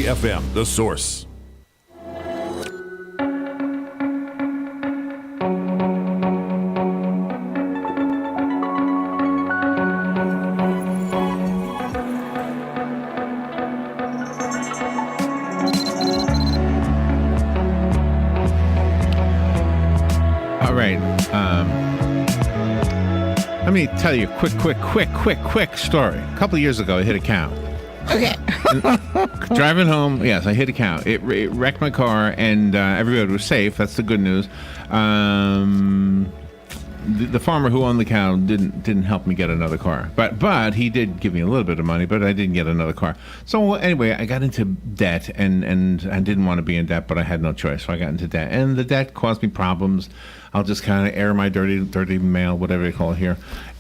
93 FM, The Source. Let me tell you a quick story. A couple of years ago, I hit a cow. Okay. Driving home, yes, I hit a cow. It wrecked my car, and everybody was safe. That's the good news. The farmer who owned the cow didn't help me get another car, but he did give me a little bit of money, but I didn't get another car. So anyway, I got into debt, and I didn't want to be in debt, but I had no choice, so I got into debt, and the debt caused me problems. I'll just kind of air my dirty mail, whatever you call it here.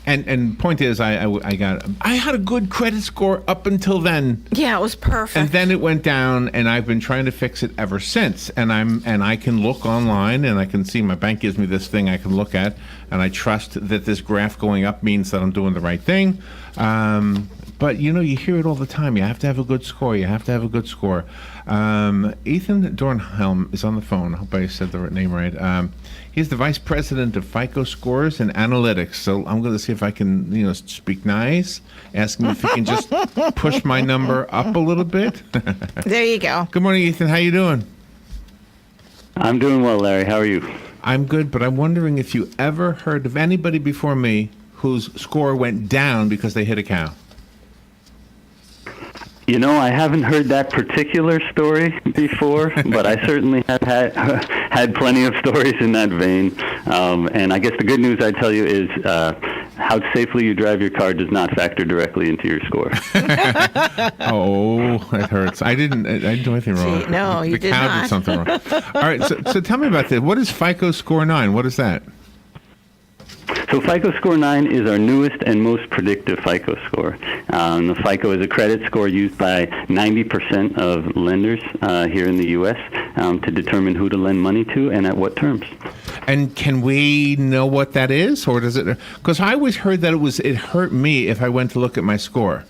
And point is, I had a good credit score up until then. Yeah, it was perfect. And then it went down, and I've been trying to fix it ever since. And I can look online, and I can see my bank gives me this thing I can look at, and I trust that this graph going up means that I'm doing the right thing. But you hear it all the time. You have to have a good score. You have to have a good score. Ethan Dornhelm is on the phone. I hope I said the name right. He's the vice president of FICO Scores and Analytics. So I'm going to see if I can, speak nice. Ask him if he can just push my number up a little bit. There you go. Good morning, Ethan. How you doing? I'm doing well, Larry. How are you? I'm good, but I'm wondering if you ever heard of anybody before me whose score went down because they hit a cow. I haven't heard that particular story before, but I certainly have had plenty of stories in that vein. And I guess the good news I'd tell you is how safely you drive your car does not factor directly into your score. Oh, that hurts. I didn't do anything wrong. See, no, you did not. The cow did something wrong. All right, so tell me about this. What is FICO Score 9? What is that? So FICO Score 9 is our newest and most predictive FICO score. The FICO is a credit score used by 90% of lenders here in the U.S. To determine who to lend money to and at what terms. And can we know what that is, or does it? Because I always heard that it hurt me if I went to look at my score.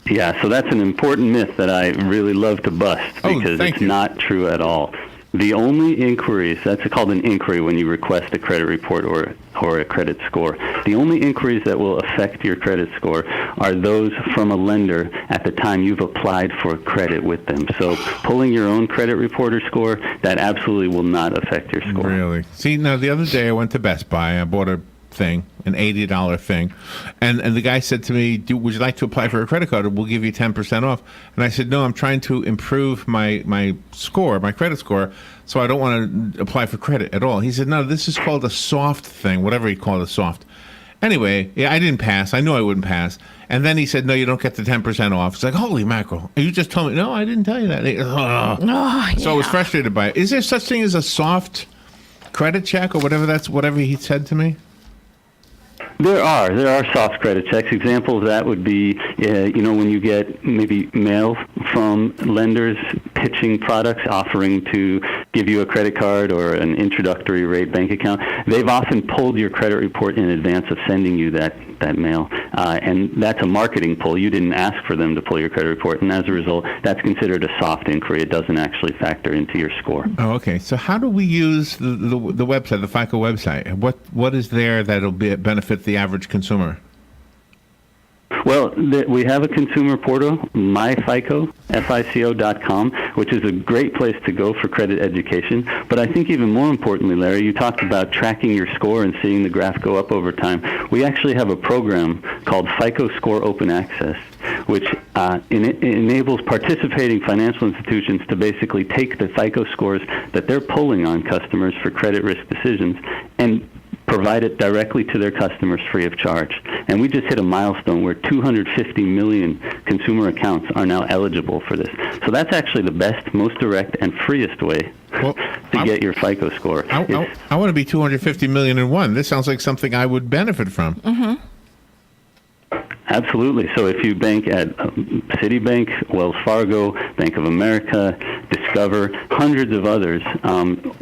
Yeah, so that's an important myth that I really love to bust because it's not true at all. The only inquiries, that's called an inquiry when you request a credit report or a credit score. The only inquiries that will affect your credit score are those from a lender at the time you've applied for credit with them. So pulling your own credit report or score, that absolutely will not affect your score. Really? See, now the other day I went to Best Buy. I bought an $80 thing. And the guy said to me, would you like to apply for a credit card? We'll give you 10% off. And I said, no, I'm trying to improve my score, my credit score, so I don't want to apply for credit at all. He said, no, this is called a soft thing, whatever he called it, soft. Anyway, yeah, I didn't pass. I knew I wouldn't pass. And then he said, no, you don't get the 10% off. It's like, holy mackerel. You just told me. No, I didn't tell you that. So I was frustrated by it. Is there such thing as a soft credit check or whatever he said to me? There are soft credit checks. Examples of that would be, when you get maybe mail from lenders pitching products, offering to give you a credit card or an introductory rate bank account. They've often pulled your credit report in advance of sending you that mail, and that's a marketing pull. You didn't ask for them to pull your credit report, and as a result, that's considered a soft inquiry. It doesn't actually factor into your score. Oh, okay. So how do we use the website, the FICO website? What is there that'll benefit the average consumer? Well, we have a consumer portal, MyFICO, FICO.com, which is a great place to go for credit education. But I think even more importantly, Larry, you talked about tracking your score and seeing the graph go up over time. We actually have a program called FICO Score Open Access, which enables participating financial institutions to basically take the FICO scores that they're pulling on customers for credit risk decisions and provide it directly to their customers free of charge. And we just hit a milestone where 250 million consumer accounts are now eligible for this. So that's actually the best, most direct, and freest way to get your FICO score. I want to be 250 million in one. This sounds like something I would benefit from. Mm-hmm. Absolutely. So if you bank at Citibank, Wells Fargo, Bank of America, Discover, hundreds of others,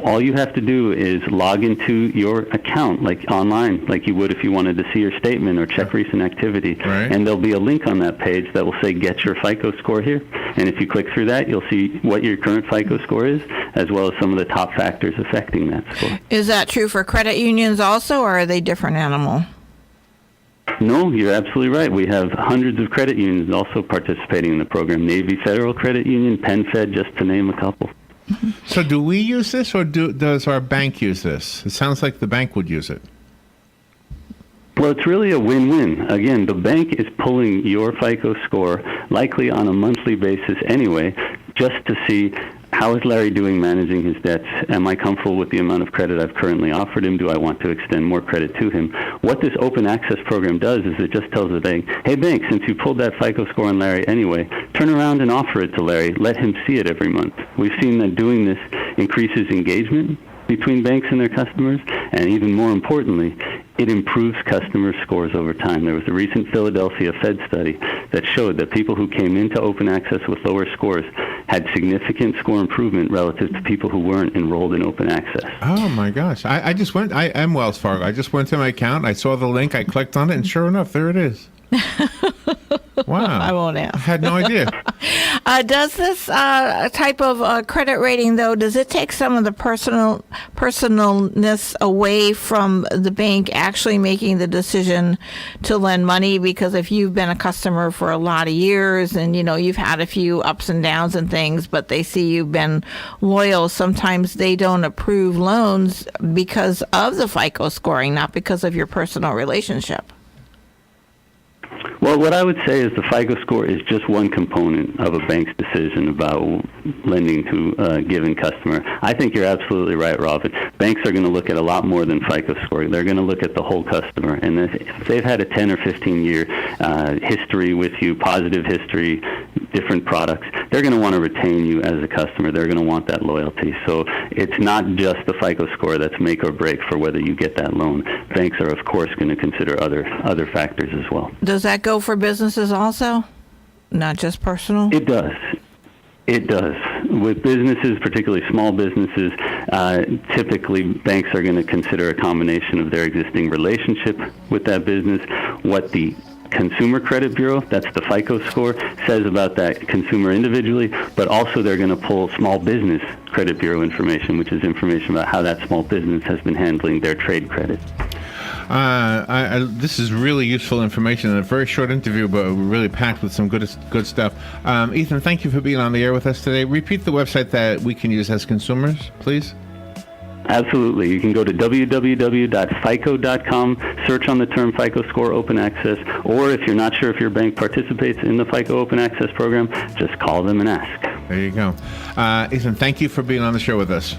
all you have to do is log into your account, like online, like you would if you wanted to see your statement or check recent activity. Right. And there'll be a link on that page that will say, get your FICO score here. And if you click through that, you'll see what your current FICO score is, as well as some of the top factors affecting that score. Is that true for credit unions also, or are they different animal? No, you're absolutely right. We have hundreds of credit unions also participating in the program. Navy Federal Credit Union, PenFed, just to name a couple. So do we use this, or does our bank use this? It sounds like the bank would use it. Well, it's really a win-win. Again, the bank is pulling your FICO score, likely on a monthly basis anyway, just to see how is Larry doing managing his debts. Am I comfortable with the amount of credit I've currently offered him? Do I want to extend more credit to him? What this open access program does is it just tells the bank, hey, bank, since you pulled that FICO score on Larry anyway, turn around and offer it to Larry. Let him see it every month. We've seen that doing this increases engagement between banks and their customers, and even more importantly, it improves customer scores over time. There was a recent Philadelphia Fed study that showed that people who came into open access with lower scores had significant score improvement relative to people who weren't enrolled in open access. Oh my gosh. I just went, I am Wells Fargo. I just went to my account, I saw the link, I clicked on it, and sure enough, there it is. Wow. I won't ask. I had no idea. Does this type of credit rating, though, does it take some of the personalness away from the bank actually making the decision to lend money? Because if you've been a customer for a lot of years and, you've had a few ups and downs and things, but they see you've been loyal, sometimes they don't approve loans because of the FICO scoring, not because of your personal relationship. Well, what I would say is the FICO score is just one component of a bank's decision about lending to a given customer. I think you're absolutely right, Robin. Banks are going to look at a lot more than FICO score. They're going to look at the whole customer. And if they've had a 10 or 15-year history with you, positive history, different products, they're going to want to retain you as a customer. They're going to want that loyalty. So it's not just the FICO score that's make or break for whether you get that loan. Banks are, of course, going to consider other factors as well. Does that go for businesses also, not just personal? It does. It does. With businesses, particularly small businesses, typically banks are going to consider a combination of their existing relationship with that business, what the Consumer Credit Bureau, that's the FICO score, says about that consumer individually, but also they're going to pull Small Business Credit Bureau information, which is information about how that small business has been handling their trade credit. This is really useful information in a very short interview, but really packed with some good stuff. Ethan, thank you for being on the air with us today. Repeat the website that we can use as consumers, please. Absolutely. You can go to www.fico.com, search on the term FICO Score Open Access, or if you're not sure if your bank participates in the FICO Open Access program, just call them and ask. There you go. Ethan, thank you for being on the show with us.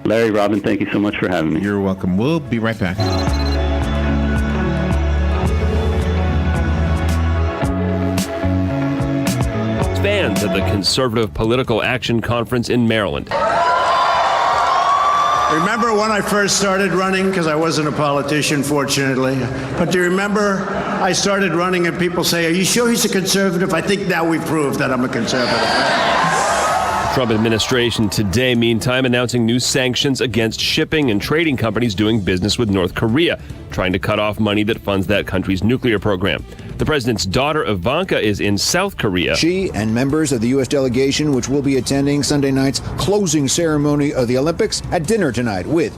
Larry, Robin, thank you so much for having me. You're welcome. We'll be right back. Fans at the Conservative Political Action Conference in Maryland. Remember when I first started running, because I wasn't a politician, fortunately, but do you remember I started running and people say, are you sure he's a conservative? I think now we've proved that I'm a conservative. Trump administration today, meantime, announcing new sanctions against shipping and trading companies doing business with North Korea, trying to cut off money that funds that country's nuclear program. The president's daughter, Ivanka, is in South Korea. She and members of the U.S. delegation, which will be attending Sunday night's closing ceremony of the Olympics, at dinner tonight with